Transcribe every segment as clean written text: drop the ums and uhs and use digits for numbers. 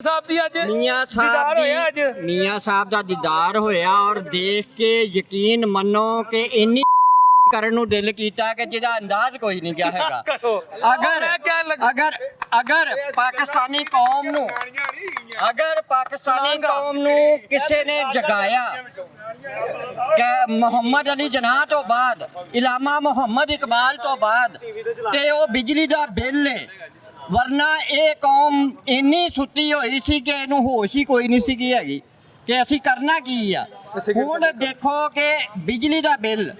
मियाँ साहब दा दीदार होया और देख के यकीन मनो कि इन्नी ਕਰਨ ਨੂੰ ਦਿਲ ਕੀਤਾ ਕਿ ਜਿਹਦਾ ਅੰਦਾਜ਼ ਕੋਈ ਨਹੀਂ ਗਿਆ ਹੈਗਾ। ਅਗਰ ਪਾਕਿਸਤਾਨੀ ਕੌਮ ਨੂੰ ਕਿਸੇ ਨੇ ਜਗਾਇਆ ਕਿ ਮੁਹੰਮਦ ਅਲੀ ਜਨਾਹ ਤੋਂ ਬਾਅਦ ਇਲਾਮਾ ਮੁਹੰਮਦ ਇਕਬਾਲ ਤੋਂ ਬਾਅਦ ਤੇ ਉਹ ਬਿਜਲੀ ਦਾ ਬਿੱਲ ਹੈ, ਵਰਨਾ ਇਹ ਕੌਮ ਇੰਨੀ ਸੁੱਤੀ ਹੋਈ ਸੀ ਕਿ ਇਹਨੂੰ ਹੋਸ਼ ਹੀ ਕੋਈ ਨਹੀਂ ਸੀਗੀ ਹੈਗੀ ਕਿ ਅਸੀਂ ਕਰਨਾ ਕੀ ਆ। ਹੁਣ ਦੇਖੋ ਕਿ ਬਿਜਲੀ ਦਾ ਬਿੱਲ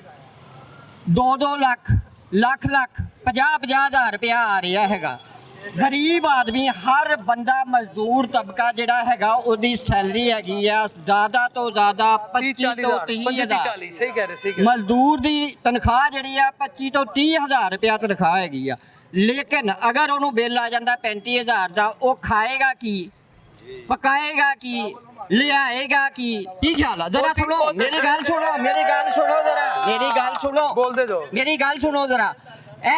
2-2 ਲੱਖ 50,000 ਰੁਪਇਆ ਆ ਰਿਹਾ ਹੈਗਾ। ਗਰੀਬ ਆਦਮੀ ਹਰ ਬੰਦਾ ਮਜ਼ਦੂਰ ਤਬਕਾ ਜਿਹੜਾ ਹੈਗਾ ਉਹਦੀ ਸੈਲਰੀ ਹੈਗੀ ਆ ਜ਼ਿਆਦਾ ਤੋਂ ਜ਼ਿਆਦਾ 25 ਤੋਂ 30,000। ਮਜ਼ਦੂਰ ਦੀ ਤਨਖਾਹ ਜਿਹੜੀ ਆ 25 ਤੋਂ 30,000 ਰੁਪਇਆ ਤਨਖਾਹ ਹੈਗੀ ਆ। ਲੇਕਿਨ ਅਗਰ ਉਹਨੂੰ ਬਿੱਲ ਆ ਜਾਂਦਾ 35,000 ਦਾ, ਉਹ ਖਾਏਗਾ ਕੀ, ਪਕਾਏਗਾ ਕੀ, ਲਿਆਏਗਾ ਕੀ ਖਿਆਲ ਆ? जरा सुनो मेरी गल सुनो जरा मेरी गल सुनो जरा। ए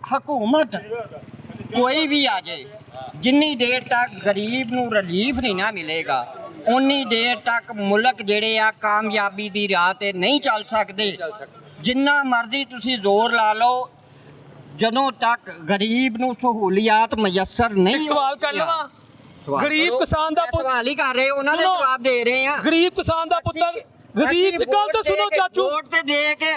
हुकूमत कोई भी आ जाए, जिन्नी देर तक गरीब नूं रिलीफ नहीं ना मिलेगा उन्नी देर तक मुल्क जेड़े आ कामयाबी दी राह ते नहीं चल सकते। जिन्ना मर्जी तुसी जोर ला लो, ਜਦੋਂ तक गरीब नूं सहूलियात मयसर नहीं। सवाल कर लवां, गरीब किसान दा पुੱਤ सवाल ही कर रहे, ਉਹਨਾਂ ਦੇ ਜਵਾਬ ਦੇ ਰਹੇ ਆ। गरीब किसान दा पुੱਤਰ गरीब ਗੱਲ ਤਾਂ ਸੁਣੋ ਚਾਚੂ,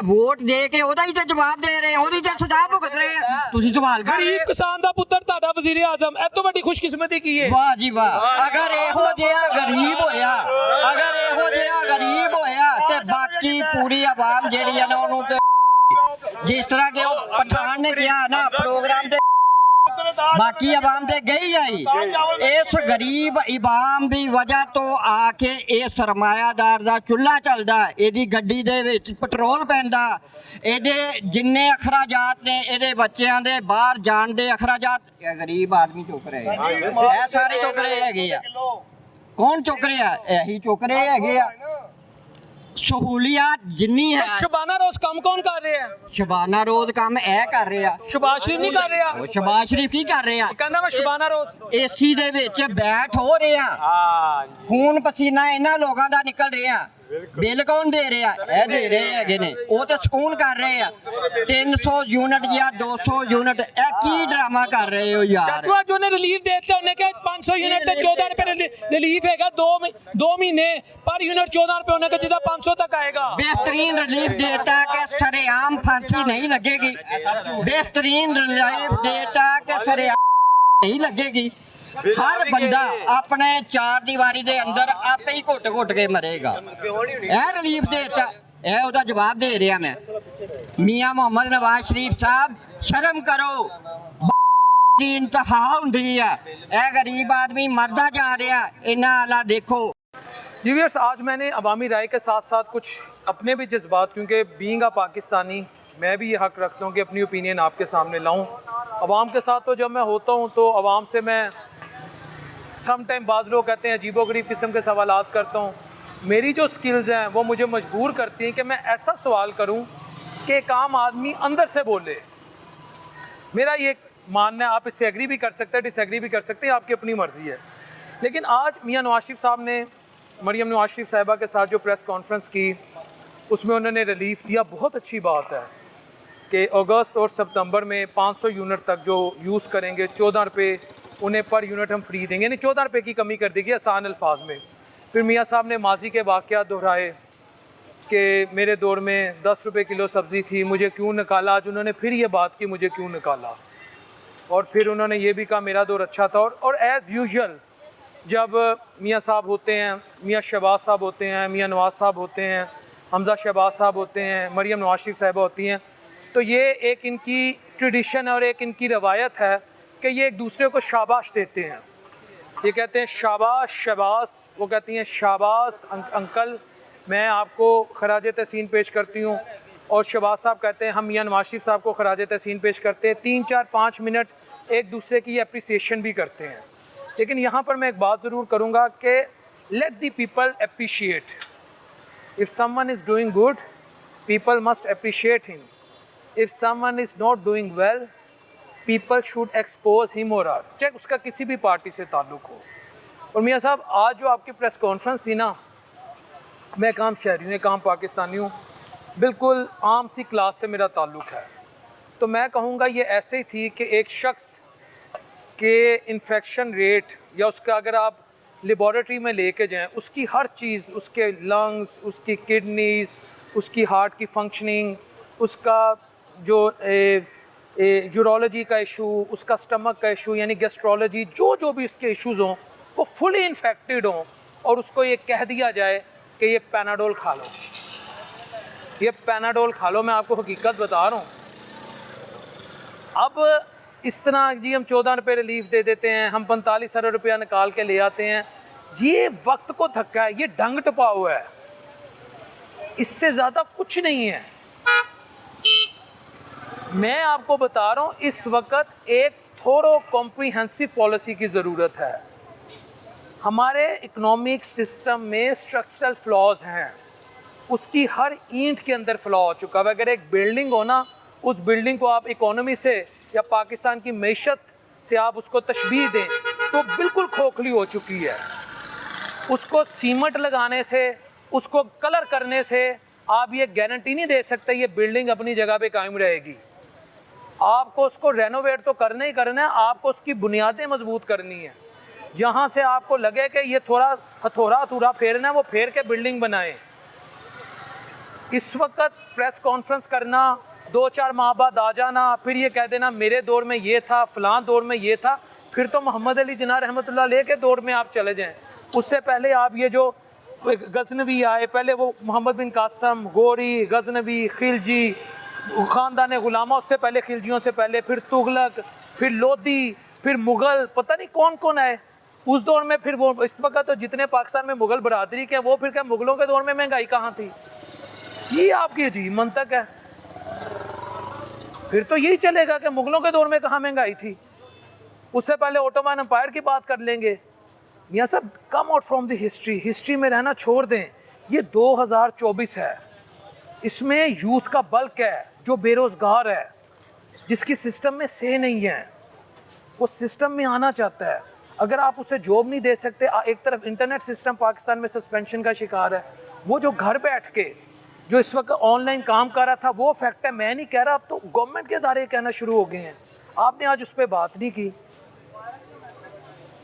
ਵੋਟ ਦੇ ਕੇ ਉਹਦਾ ਹੀ ਤਾਂ ਜਵਾਬ ਦੇ ਰਹੇ, ਉਹਦੀ ਤਾਂ ਸਜ਼ਾ ਭੁਗਤ ਰਹੇ ਆ। ਤੁਸੀਂ ਸਵਾਲ ਕਰ ਰਹੇ। ਗਰੀਬ ਕਿਸਾਨ ਦਾ ਪੁੱਤਰ ਤੁਹਾਡਾ ਵਜ਼ੀਰ ਆਜ਼ਮ, ਇਹ ਤੋਂ ਵੱਡੀ ਖੁਸ਼ਕਿਸਮਤੀ ਕੀ ਹੈ? ਵਾਹ ਜੀ ਵਾਹ। ਅਗਰ ਇਹੋ ਜਿਹਾ ਗਰੀਬ ਹੋਇਆ ਤੇ ਬਾਕੀ ਪੂਰੀ ਆਵਾਮ ਜਿਹੜੀ ਆ ਨਾ ਉਹਨੂੰ ਤੇ ਜਿਸ ਤਰ੍ਹਾਂ ਕਿ ਉਹ ਪਠਾਨ ਨੇ ਕਿਹਾ ਨਾ ਪ੍ਰੋਗਰਾਮ ਤੇ ਬਾਕੀ ਆਵਾਮ ਤੇ ਗਈ ਆਈ। ਇਸ ਗਰੀਬ ਆਵਾਮ ਦੀ ਵਜ੍ਹਾ ਤੋਂ ਆ ਕੇ ਇਹ ਸਰਮਾਇਆਦਾਰ ਦਾ ਚੁੱਲ੍ਹਾ ਚੱਲਦਾ, ਇਹਦੀ ਗੱਡੀ ਦੇ ਵਿੱਚ ਪੈਟਰੋਲ ਪੈਂਦਾ, ਇਹਦੇ ਜਿੰਨੇ ਅਖਰਾਜਾਤ ਨੇ ਇਹਦੇ ਬੱਚਿਆਂ ਦੇ ਬਾਹਰ ਜਾਣ ਦੇ ਅਖਰਾਜਾਤ ਗਰੀਬ ਆਦਮੀ ਚੁੱਕ ਰਹੇ ਆ। ਇਹ ਸਾਰੇ ਚੁੱਕ ਰਹੇ ਹੈਗੇ ਆ। ਕੌਣ ਚੁੱਕ ਰਿਹਾ? ਇਹੀ ਚੁੱਕ ਰਹੇ ਹੈਗੇ ਆ। सहूलियात जिन्नी है। शबाना रोज काम कौन कर रहे हैं? शबाना रोज काम ए कर रहे हैं, शबाज शरीफ नहीं कर रहे। शबाज शरीफ की कर रहे हैं? कहना मैं शबाना रोज एसी दे विच बैठ हो रहे हैं, खून पसीना इन्हां लोगां दा निकल रहा। बिल कौन दे रहे हैं? ए दे रहे हैगे ने, वो तो सकून कर रहे हैं। 300 यूनिट या 200 यूनिट ए की ड्रामा कर रहे हो यार। चाचू आज उन्हें रिलीफ देते उन्हें क्या 500 यूनिट ते 14 रुपए रिलीफ हैगा। 2 महीने पर यूनिट 14 रुपए होने का जिदा 500 तक आएगा। बेहतरीन रिलीफ देता कि सरेआम फांसी नहीं लगेगी, बेहतरीन रिलीफ देता कि सरेआम नहीं लगेगी। हर बंदा अपने चार दीवारी दे अंदर आपे ही घुट के मरेगा। ए रिलीफ देता, ए ओदा जवाब दे रहा मैं। मियां मोहम्मद नवाज शरीफ साहब शर्म करो, की इंतहा हुंदी है। ए गरीब आदमी मरदा जा रहा, इन्हां अल्लाह देखो। जी व्यूअर्स, आज मैंने अवामी राय के साथ साथ कुछ अपने भी जज्बात, क्योंकि बीइंग अ पाकिस्तानी मैं भी ये हक़ रखता हूँ कि अपनी ओपिनियन आपके सामने लाऊं। अवाम के साथ तो जब मैं होता हूँ तो अवाम से मैं सम टाइम बाज़ लोग कहते हैं अजीबोगरीब किस्म के सवालात करता हूँ। मेरी जो स्किल्स हैं वो मुझे मजबूर करती हैं कि मैं ऐसा सवाल करूँ कि एक आम आदमी अंदर से बोले। मेरा ये मानना है, आप इससे एग्री भी कर सकते हैं, डिसएग्री भी कर सकते हैं, आपकी अपनी मर्ज़ी है। लेकिन आज मियां नवाज शरीफ साहब ने मरियम नवाज शरीफ साहिबा के साथ जो प्रेस कॉन्फ्रेंस की, उसमें उन्होंने रिलीफ दिया। बहुत अच्छी बात है कि अगस्त और सितंबर में 500 यूनिट तक जो यूज़ करेंगे 14 रुपये उन्हें पर यूनिट हम फ्री देंगे, यानी 14 रुपये की कमी कर देगी आसान अल्फाज में। फिर मियाँ साहब ने माजी के वाक़यात दोहराए कि मेरे दौर में 10 रुपये किलो सब्ज़ी थी, मुझे क्यों निकाला। आज उन्होंने फिर ये बात की मुझे क्यों निकाला। और फिर उन्होंने ये भी कहा मेरा दौर अच्छा था। और एज़ यूजुअल जब मियाँ साहब होते हैं, मियाँ शहबाज साहब होते हैं, मियाँ नवाज साहब होते हैं, हमज़ा शहबाज साहब होते हैं, मरियम नवाज शरीफ साहिबा होती हैं, तो ये एक इनकी ट्रेडिशन और एक इनकी रवायत है कि ये एक दूसरे को शाबाश देते हैं। ये कहते हैं शाबाश शहबाज, वो कहती हैं शाबाश अंकल, मैं आपको खराज तहसीन पेश करती हूँ। और शहबाज साहब कहते हैं हम मियाँ नवाज शरीफ साहब को खराज तहसीन पेश करते हैं। 3, 4, 5 मिनट एक दूसरे की अप्रिसिएशन भी करते हैं। लेकिन यहाँ पर मैं एक बात ज़रूर करूँगा कि let the people appreciate. If someone is doing good, people must appreciate him. If someone is not doing well, people should expose him और हर, चाहे उसका किसी भी पार्टी से ताल्लुक़ हो। और मियाँ साहब आज जो आपकी प्रेस कॉन्फ्रेंस थी ना, मैं एक आम शहरी हूँ, एक आम पाकिस्तानी हूँ, बिल्कुल आम सी क्लास से मेरा ताल्लुक़ है, तो मैं कहूँगा ये ऐसे ही थी कि एक शख्स के इन्फेक्शन रेट या उसका अगर आप लेबॉरेटरी में लेके जाएं, उसकी हर चीज़, उसके लंग्स, उसकी किडनीज़, उसकी हार्ट की फंक्शनिंग, उसका जो यूरोलॉजी का इशू, उसका स्टमक का इशू यानी गैस्ट्रोलॉजी, जो भी उसके इश्यूज़ हों वो फुली इन्फेक्टेड हों और उसको ये कह दिया जाए कि ये पैनाडोल खा लो, ये पैनाडोल खा लो। मैं आपको हकीकत बता रहा हूँ। अब इस तरह जी हम 14 रुपये रिलीफ दे देते हैं, हम 45 अरब रुपया निकाल के ले आते हैं, ये वक्त को धक्का है, ये ढंग टपा हुआ है, इससे ज़्यादा कुछ नहीं है। मैं आपको बता रहा हूँ इस वक्त एक थोड़ो कॉम्प्रिहेंसिव पॉलिसी की ज़रूरत है। हमारे इकोनॉमिक सिस्टम में स्ट्रक्चरल फ्लॉज हैं, उसकी हर ईंट के अंदर फ्लॉ हो चुका है। अगर एक बिल्डिंग हो ना, उस बिल्डिंग को आप इकोनॉमी से या पाकिस्तान की मैशत से आप उसको तशबीह दें तो बिल्कुल खोखली हो चुकी है। उसको सीमेंट लगाने से, उसको कलर करने से आप ये गारंटी नहीं दे सकते ये बिल्डिंग अपनी जगह पे कायम रहेगी। आपको उसको रेनोवेट तो करना ही करना है, आपको उसकी बुनियादें मजबूत करनी है। जहाँ से आपको लगे कि ये थोड़ा हथौड़ा फेरना है, वो फेर के बिल्डिंग बनाएं। इस वक्त प्रेस कॉन्फ्रेंस करना, 2-4 माह बाद आ जाना, फिर ये कह देना मेरे दौर में ये था, फ़लाँ दौर में ये था, फिर तो मोहम्मद अली जिन्ना रहमतुल्लाह अलैह के दौर में आप चले जाएं। उससे पहले आप ये जो गजनवी आए, पहले वो मोहम्मद बिन कासम, गोरी, गजनवी, खिलजी, ख़ानदान गुलामा, उससे पहले खिलजियों से पहले, फिर तुगलक, फिर लोधी, फिर मुग़ल, पता नहीं कौन कौन आए उस दौर में। फिर वो इस वक्त तो जितने पाकिस्तान में मुग़ल बरादरी के, वो फिर क्या मुग़लों के दौर में महंगाई कहाँ थी? ये आपकी अजीब मंतक है। फिर तो यही चलेगा कि मुग़लों के दौर में कहाँ महंगाई थी। उससे पहले ओटोमन एम्पायर की बात कर लेंगे। मियाँ साहब come out from the history, history में रहना छोड़ दें। ये 2024 है, इसमें यूथ का बल्क है जो बेरोज़गार है, जिसकी सिस्टम में से नहीं है, वो सिस्टम में आना चाहता है। अगर आप उसे जॉब नहीं दे सकते, एक तरफ इंटरनेट सिस्टम पाकिस्तान में सस्पेंशन का शिकार है, वो जो घर बैठ के जो इस वक्त ऑनलाइन काम कर रहा था वो फैक्ट है। मैं नहीं कह रहा, अब तो गवर्नमेंट के इदारे कहना शुरू हो गए हैं। आपने आज उस पर बात नहीं की।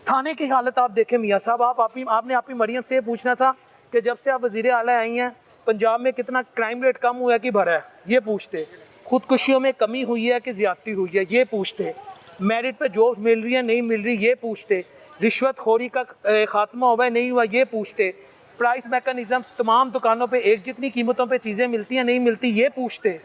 थाने की हालत आप देखें मियाँ साहब, आपने आपकी मरियम से पूछना था कि जब से आप वज़ीर आला आई हैं पंजाब में कितना क्राइम रेट कम हुआ है कि बढ़ा है, ये पूछते। खुदकुशियों में कमी हुई है कि ज़्यादती हुई है, ये पूछते। मेरिट पे जॉब मिल रही है नहीं मिल रही, ये पूछते। रिश्वतखोरी का खात्मा हुआ है नहीं हुआ, ये पूछते। प्राइस मैकेनिज़्म तमाम दुकानों पे एक जितनी कीमतों पे चीज़ें मिलती हैं नहीं मिलती, ये पूछते।